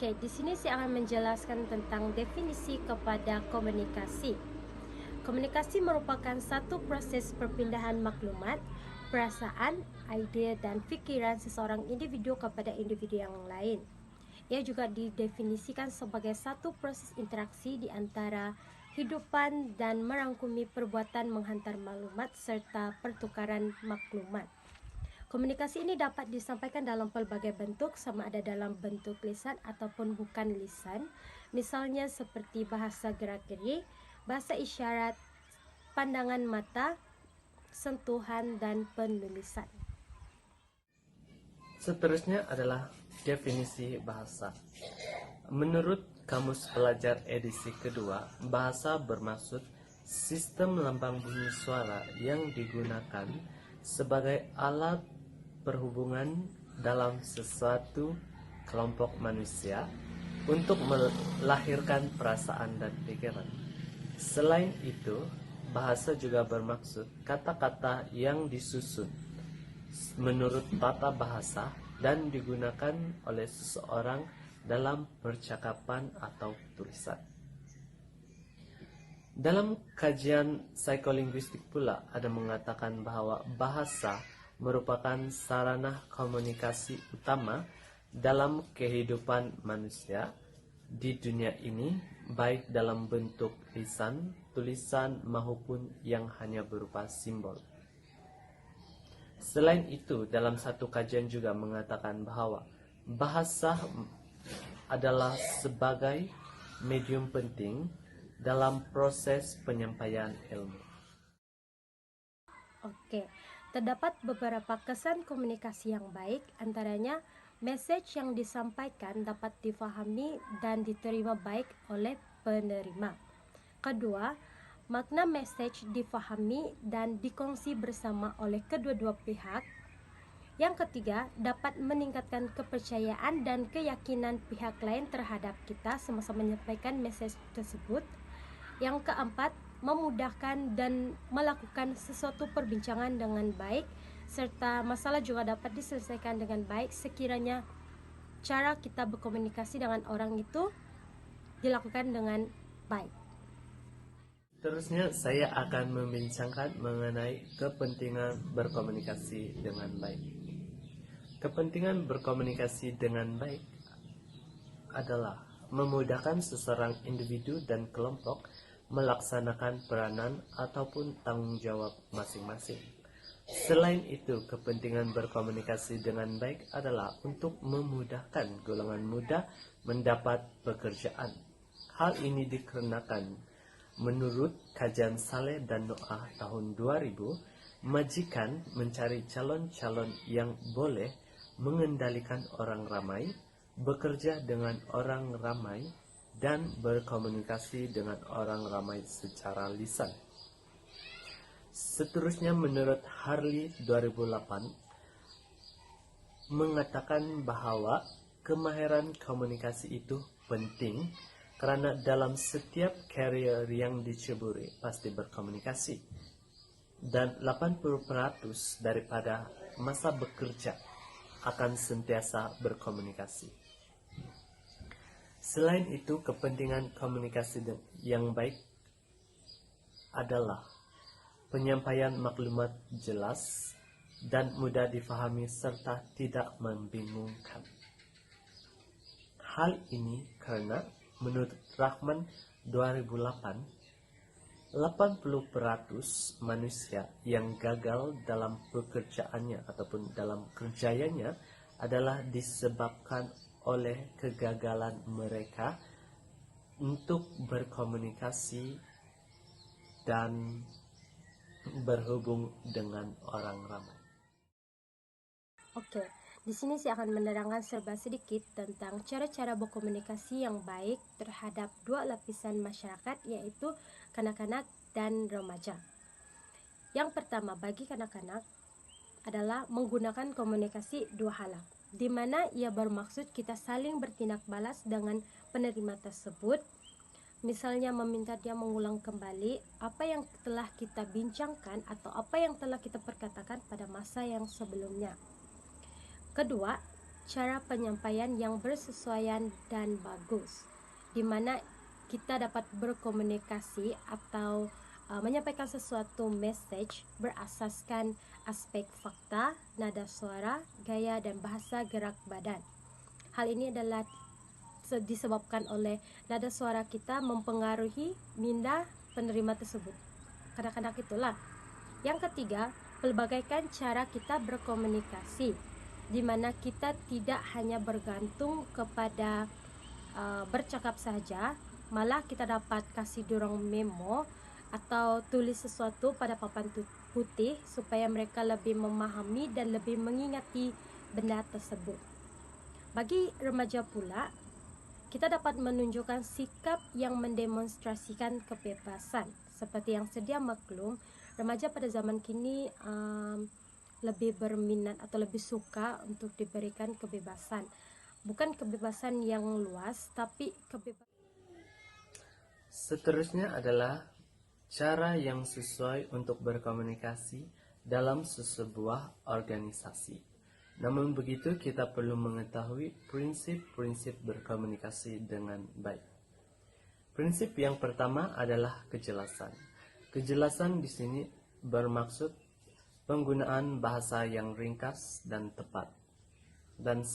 Oke, di sini saya akan menjelaskan tentang definisi kepada komunikasi. Komunikasi merupakan satu proses perpindahan maklumat, perasaan, ide, dan pikiran seseorang individu kepada individu yang lain. Ia juga didefinisikan sebagai satu proses interaksi di antara hidupan dan merangkumi perbuatan menghantar maklumat serta pertukaran maklumat. Komunikasi ini dapat disampaikan dalam pelbagai bentuk, sama ada dalam bentuk lisan ataupun bukan lisan, misalnya seperti bahasa gerak-gerik, bahasa isyarat, pandangan mata, sentuhan, dan penulisan. Seterusnya adalah definisi bahasa. Menurut Kamus Pelajar edisi kedua, bahasa bermaksud sistem lambang bunyi suara yang digunakan sebagai alat perhubungan dalam sesuatu kelompok manusia untuk melahirkan perasaan dan pikiran. Selain itu, bahasa juga bermaksud kata-kata yang disusun menurut tata bahasa dan digunakan oleh seseorang dalam percakapan atau tulisan. Dalam kajian psikolinguistik pula ada mengatakan bahwa bahasa merupakan sarana komunikasi utama dalam kehidupan manusia di dunia ini, baik dalam bentuk lisan, tulisan maupun yang hanya berupa simbol. Selain itu, dalam satu kajian juga mengatakan bahwa bahasa adalah sebagai medium penting dalam proses penyampaian ilmu. Oke, terdapat beberapa kesan komunikasi yang baik, antaranya message yang disampaikan dapat difahami dan diterima baik oleh penerima. Kedua, makna message difahami dan dikongsi bersama oleh kedua-dua pihak. Yang ketiga, dapat meningkatkan kepercayaan dan keyakinan pihak lain terhadap kita semasa menyampaikan message tersebut. Yang keempat, memudahkan dan melakukan sesuatu perbincangan dengan baik, serta masalah juga dapat diselesaikan dengan baik sekiranya cara kita berkomunikasi dengan orang itu dilakukan dengan baik. Terusnya saya akan membincangkan mengenai kepentingan berkomunikasi dengan baik. Kepentingan berkomunikasi dengan baik adalah memudahkan seseorang individu dan kelompok melaksanakan peranan ataupun tanggung jawab masing-masing. Selain itu, kepentingan berkomunikasi dengan baik adalah untuk memudahkan golongan muda mendapat pekerjaan. Hal ini dikarenakan menurut kajian Saleh dan Noah tahun 2000, majikan mencari calon-calon yang boleh mengendalikan orang ramai, bekerja dengan orang ramai, dan berkomunikasi dengan orang ramai secara lisan. Seterusnya, menurut Harley 2008 mengatakan bahwa kemahiran komunikasi itu penting karena dalam setiap karier yang diceburi pasti berkomunikasi, dan 80% daripada masa bekerja akan sentiasa berkomunikasi. Selain itu, kepentingan komunikasi yang baik adalah penyampaian maklumat jelas dan mudah difahami serta tidak membingungkan. Hal ini karena menurut Rahman 2008, 80% manusia yang gagal dalam pekerjaannya ataupun dalam kerjanya adalah disebabkan oleh kegagalan mereka untuk berkomunikasi dan berhubung dengan orang ramai. Oke, di sini saya akan menerangkan serba sedikit tentang cara-cara berkomunikasi yang baik terhadap dua lapisan masyarakat, yaitu kanak-kanak dan remaja. Yang pertama, bagi kanak-kanak adalah menggunakan komunikasi dua hala, di mana ia bermaksud kita saling bertindak balas dengan penerima tersebut. Misalnya meminta dia mengulang kembali apa yang telah kita bincangkan atau apa yang telah kita perkatakan pada masa yang sebelumnya. Kedua, cara penyampaian yang bersesuaian dan bagus, di mana kita dapat berkomunikasi atau menyampaikan sesuatu message berasaskan aspek fakta, nada suara, gaya, dan bahasa gerak badan. Hal ini adalah disebabkan oleh nada suara kita mempengaruhi minda penerima tersebut. Kadang-kadang itulah. Yang ketiga, pelbagaikan cara kita berkomunikasi, di mana kita tidak hanya bergantung kepada bercakap saja, malah kita dapat kasih dorong memo atau tulis sesuatu pada papan putih supaya mereka lebih memahami dan lebih mengingati benda tersebut. Bagi remaja pula, kita dapat menunjukkan sikap yang mendemonstrasikan kebebasan. Seperti yang sedia maklum, remaja pada zaman kini lebih berminat atau lebih suka untuk diberikan kebebasan. Bukan kebebasan yang luas, tapi kebebasan. Seterusnya adalah cara yang sesuai untuk berkomunikasi dalam sebuah organisasi. Namun begitu, kita perlu mengetahui prinsip-prinsip berkomunikasi dengan baik. Prinsip yang pertama adalah kejelasan. Kejelasan di sini bermaksud penggunaan bahasa yang ringkas dan tepat, dan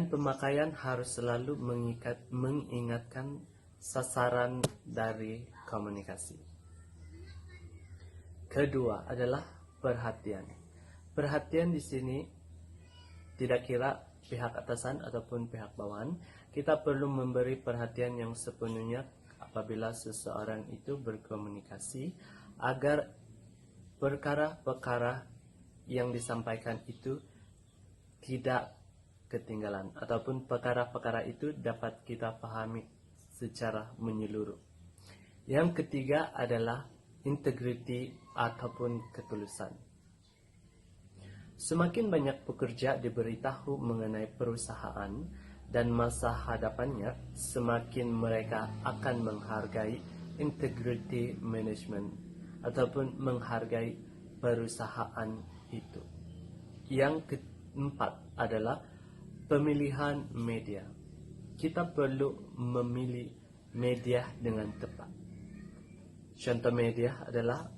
pemakaian harus selalu mengingatkan sasaran dari komunikasi. Kedua adalah perhatian. Perhatian di sini tidak kira pihak atasan ataupun pihak bawahan. Kita perlu memberi perhatian yang sepenuhnya apabila seseorang itu berkomunikasi agar perkara-perkara yang disampaikan itu tidak ketinggalan ataupun perkara-perkara itu dapat kita pahami secara menyeluruh. Yang ketiga adalah integriti ataupun ketulusan. Semakin banyak pekerja diberitahu mengenai perusahaan dan masa hadapannya, semakin mereka akan menghargai integrity management ataupun menghargai perusahaan itu. Yang keempat adalah pemilihan media. Kita perlu memilih media dengan tepat. Contoh media adalah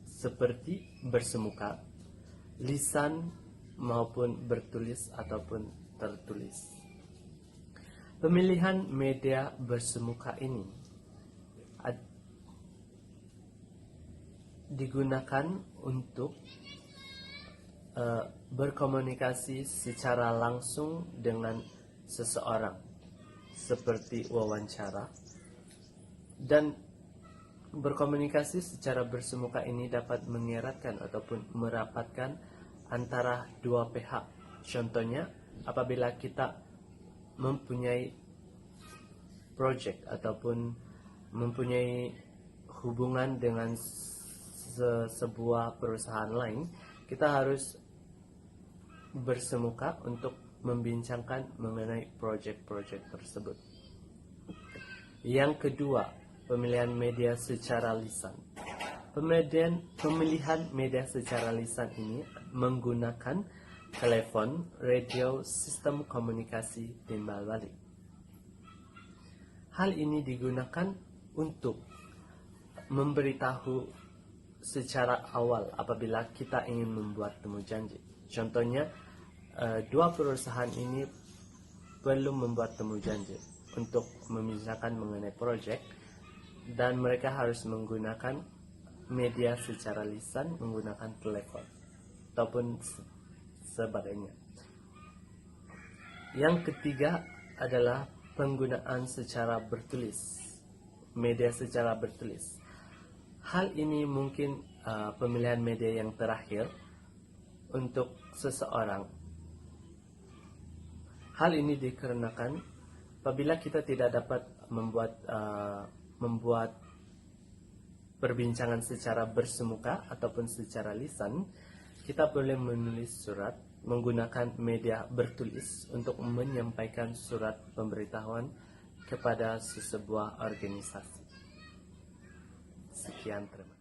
seperti bersemuka, lisan maupun bertulis ataupun tertulis. Pemilihan media bersemuka ini digunakan untuk berkomunikasi secara langsung dengan seseorang, seperti wawancara, dan berkomunikasi secara bersemuka ini dapat mengeratkan ataupun merapatkan antara dua pihak. Contohnya, apabila kita mempunyai project ataupun mempunyai hubungan dengan sebuah perusahaan lain, kita harus bersemuka untuk membincangkan mengenai project-project tersebut. Yang kedua, pemilihan media secara lisan. Pemilihan media secara lisan ini menggunakan telepon, radio, sistem komunikasi timbal balik. Hal ini digunakan untuk memberitahu secara awal apabila kita ingin membuat temu janji. Contohnya, dua perusahaan ini perlu membuat temu janji untuk membicarakan mengenai proyek, dan mereka harus menggunakan media secara lisan, menggunakan telepon ataupun sebagainya. Yang ketiga adalah penggunaan secara bertulis, media secara bertulis. Hal ini mungkin pemilihan media yang terakhir untuk seseorang. Hal ini dikarenakan apabila kita tidak dapat membuat perbincangan secara bersemuka ataupun secara lisan, kita boleh menulis surat menggunakan media bertulis untuk menyampaikan surat pemberitahuan kepada sebuah organisasi. Sekian, terima kasih.